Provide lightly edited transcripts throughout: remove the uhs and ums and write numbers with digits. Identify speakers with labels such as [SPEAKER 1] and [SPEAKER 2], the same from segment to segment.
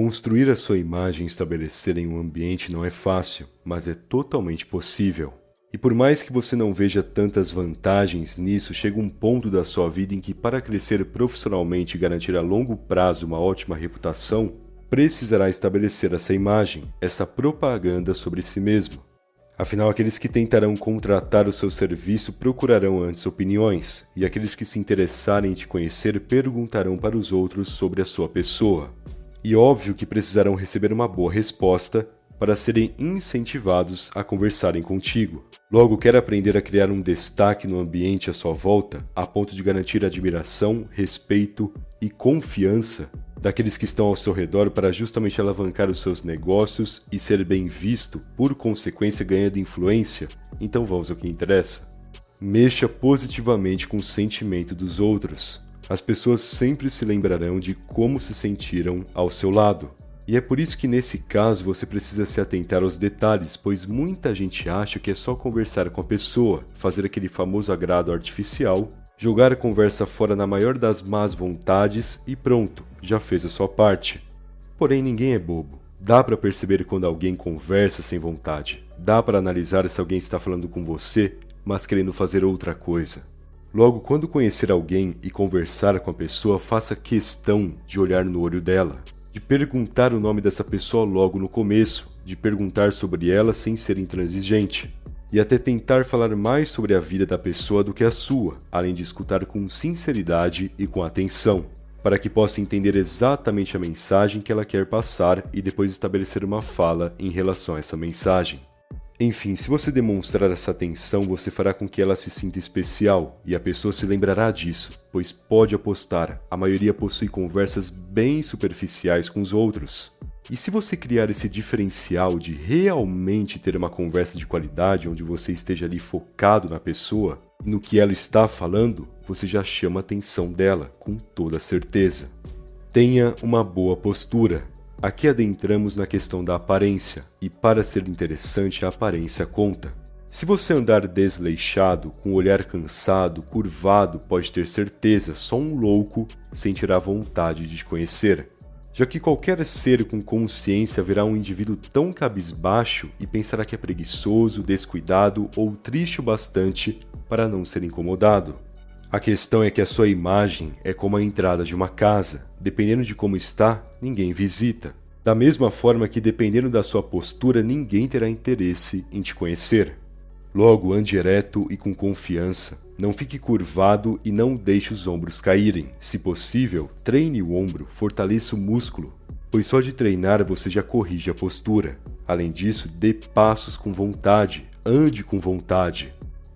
[SPEAKER 1] Construir a sua imagem e estabelecer em um ambiente não é fácil, mas é totalmente possível. E por mais que você não veja tantas vantagens nisso, chega um ponto da sua vida em que, para crescer profissionalmente e garantir a longo prazo uma ótima reputação, precisará estabelecer essa imagem, essa propaganda sobre si mesmo. Afinal, aqueles que tentarão contratar o seu serviço procurarão antes opiniões, e aqueles que se interessarem em te conhecer perguntarão para os outros sobre a sua pessoa. E óbvio que precisarão receber uma boa resposta para serem incentivados a conversarem contigo. Logo, quer aprender a criar um destaque no ambiente à sua volta, a ponto de garantir admiração, respeito e confiança daqueles que estão ao seu redor para justamente alavancar os seus negócios e ser bem visto, por consequência ganhando influência? Então vamos ao que interessa. Mexa positivamente com o sentimento dos outros. As pessoas sempre se lembrarão de como se sentiram ao seu lado. E é por isso que nesse caso você precisa se atentar aos detalhes, pois muita gente acha que é só conversar com a pessoa, fazer aquele famoso agrado artificial, jogar a conversa fora na maior das más vontades e pronto, já fez a sua parte. Porém, ninguém é bobo. Dá para perceber quando alguém conversa sem vontade. Dá para analisar se alguém está falando com você, mas querendo fazer outra coisa. Logo, quando conhecer alguém e conversar com a pessoa, faça questão de olhar no olho dela, de perguntar o nome dessa pessoa logo no começo, de perguntar sobre ela sem ser intransigente, e até tentar falar mais sobre a vida da pessoa do que a sua, além de escutar com sinceridade e com atenção, para que possa entender exatamente a mensagem que ela quer passar e depois estabelecer uma fala em relação a essa mensagem. Enfim, se você demonstrar essa atenção, você fará com que ela se sinta especial, e a pessoa se lembrará disso, pois pode apostar, a maioria possui conversas bem superficiais com os outros. E se você criar esse diferencial de realmente ter uma conversa de qualidade, onde você esteja ali focado na pessoa e no que ela está falando, você já chama a atenção dela, com toda certeza. Tenha uma boa postura. Aqui adentramos na questão da aparência, e para ser interessante a aparência conta. Se você andar desleixado, com o olhar cansado, curvado, pode ter certeza, só um louco sentirá vontade de te conhecer. Já que qualquer ser com consciência verá um indivíduo tão cabisbaixo e pensará que é preguiçoso, descuidado ou triste o bastante para não ser incomodado. A questão é que a sua imagem é como a entrada de uma casa. Dependendo de como está, ninguém visita. Da mesma forma que, dependendo da sua postura, ninguém terá interesse em te conhecer. Logo, ande ereto e com confiança. Não fique curvado e não deixe os ombros caírem. Se possível, treine o ombro, fortaleça o músculo, pois só de treinar você já corrige a postura. Além disso, dê passos com vontade, ande com vontade.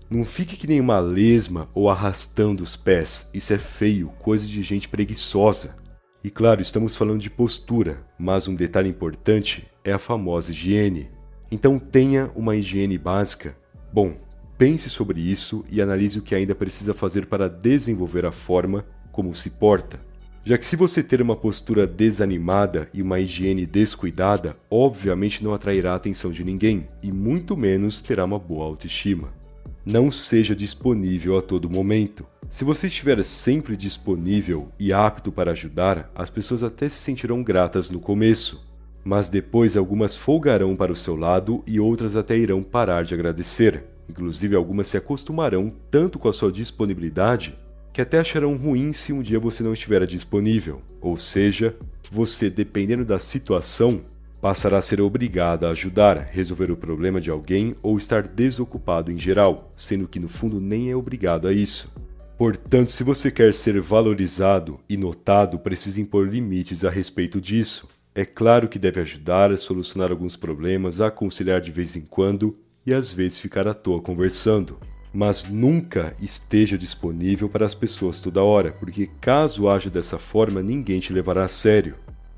[SPEAKER 1] Não fique que nem uma lesma ou arrastando os pés, isso é feio, coisa de gente preguiçosa. E claro, estamos falando de postura, mas um detalhe importante é a famosa higiene. Então tenha uma higiene básica. Bom, pense sobre isso e analise o que ainda precisa fazer para desenvolver a forma como se porta. Já que se você ter uma postura desanimada e uma higiene descuidada, obviamente não atrairá a atenção de ninguém e muito menos terá uma boa autoestima. Não seja disponível a todo momento. Se você estiver sempre disponível e apto para ajudar, as pessoas até se sentirão gratas no começo, mas depois algumas folgarão para o seu lado e outras até irão parar de agradecer. Inclusive, algumas se acostumarão tanto com a sua disponibilidade que até acharão ruim se um dia você não estiver disponível. Ou seja, você, dependendo da situação, passará a ser obrigado a ajudar, resolver o problema de alguém ou estar desocupado em geral, sendo que no fundo nem é obrigado a isso. Portanto, se você quer ser valorizado e notado, precisa impor limites a respeito disso. É claro que deve ajudar a solucionar alguns problemas, aconselhar de vez em quando e às vezes ficar à toa conversando. Mas nunca esteja disponível para as pessoas toda hora, porque caso haja dessa forma, ninguém te levará a sério.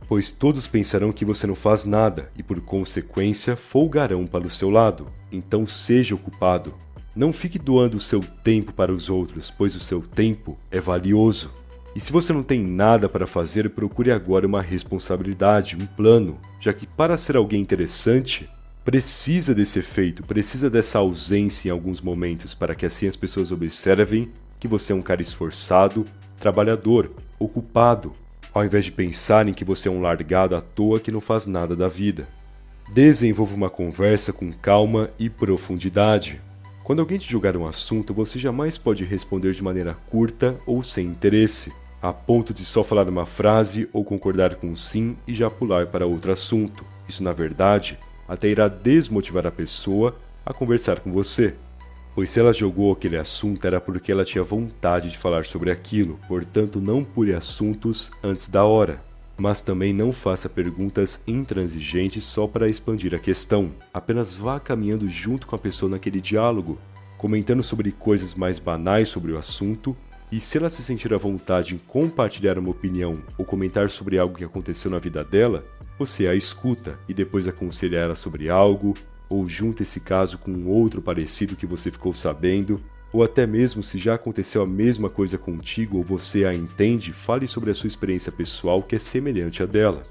[SPEAKER 1] Pois todos pensarão que você não faz nada e, por consequência, folgarão para o seu lado. Então seja ocupado. Não fique doando o seu tempo para os outros, pois o seu tempo é valioso. E se você não tem nada para fazer, procure agora uma responsabilidade, um plano, já que para ser alguém interessante, precisa desse efeito, precisa dessa ausência em alguns momentos para que assim as pessoas observem que você é um cara esforçado, trabalhador, ocupado. ao invés de pensar em que você é um largado à toa que não faz nada da vida. Desenvolva uma conversa com calma e profundidade. Quando alguém te jogar um assunto, você jamais pode responder de maneira curta ou sem interesse, a ponto de só falar uma frase ou concordar com um sim e já pular para outro assunto. Isso, na verdade, até irá desmotivar a pessoa a conversar com você. Pois se ela jogou aquele assunto era porque ela tinha vontade de falar sobre aquilo, portanto não pule assuntos antes da hora. Mas também não faça perguntas intransigentes só para expandir a questão. Apenas vá caminhando junto com a pessoa naquele diálogo, comentando sobre coisas mais banais sobre o assunto, e se ela se sentir à vontade em compartilhar uma opinião ou comentar sobre algo que aconteceu na vida dela, você a escuta e depois aconselha ela sobre algo, ou junta esse caso com um outro parecido que você ficou sabendo, ou até mesmo se já aconteceu a mesma coisa contigo ou você a entende, fale sobre a sua experiência pessoal que é semelhante à dela.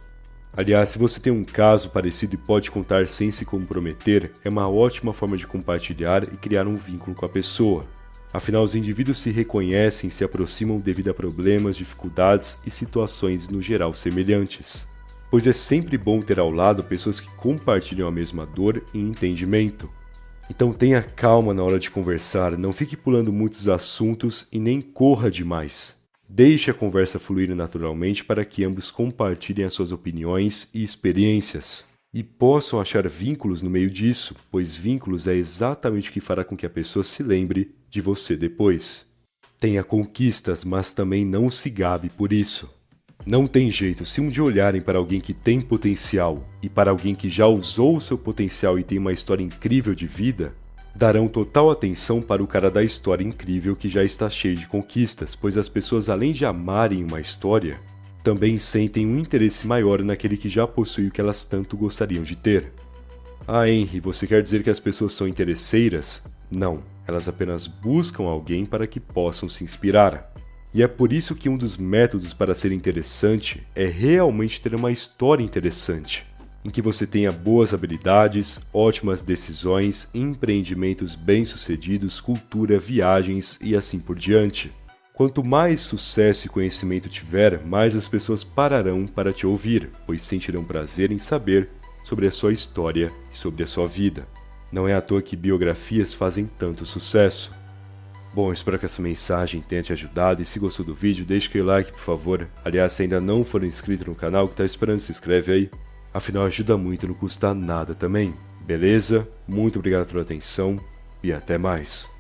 [SPEAKER 1] Aliás, se você tem um caso parecido e pode contar sem se comprometer, é uma ótima forma de compartilhar e criar um vínculo com a pessoa. Afinal, os indivíduos se reconhecem e se aproximam devido a problemas, dificuldades e situações no geral semelhantes. Pois é sempre bom ter ao lado pessoas que compartilham a mesma dor e entendimento. Então tenha calma na hora de conversar, não fique pulando muitos assuntos e nem corra demais. Deixe a conversa fluir naturalmente para que ambos compartilhem as suas opiniões e experiências. E possam achar vínculos no meio disso, pois vínculos é exatamente o que fará com que a pessoa se lembre de você depois. Tenha conquistas, mas também não se gabe por isso. Não tem jeito, se um dia olharem para alguém que tem potencial e para alguém que já usou o seu potencial e tem uma história incrível de vida, darão total atenção para o cara da história incrível que já está cheio de conquistas, pois as pessoas, além de amarem uma história, também sentem um interesse maior naquele que já possui o que elas tanto gostariam de ter. Ah, Henry, você quer dizer que as pessoas são interesseiras? Não, elas apenas buscam alguém para que possam se inspirar. E é por isso que um dos métodos para ser interessante é realmente ter uma história interessante, em que você tenha boas habilidades, ótimas decisões, empreendimentos bem-sucedidos, cultura, viagens e assim por diante. Quanto mais sucesso e conhecimento tiver, mais as pessoas pararão para te ouvir, pois sentirão prazer em saber sobre a sua história e sobre a sua vida. Não é à toa que biografias fazem tanto sucesso. Bom, espero que essa mensagem tenha te ajudado e se gostou do vídeo, deixe aquele like, por favor. Aliás, se ainda não for inscrito no canal, que está esperando, se inscreve aí. Afinal, ajuda muito e não custa nada também. Beleza? Muito obrigado pela atenção e até mais.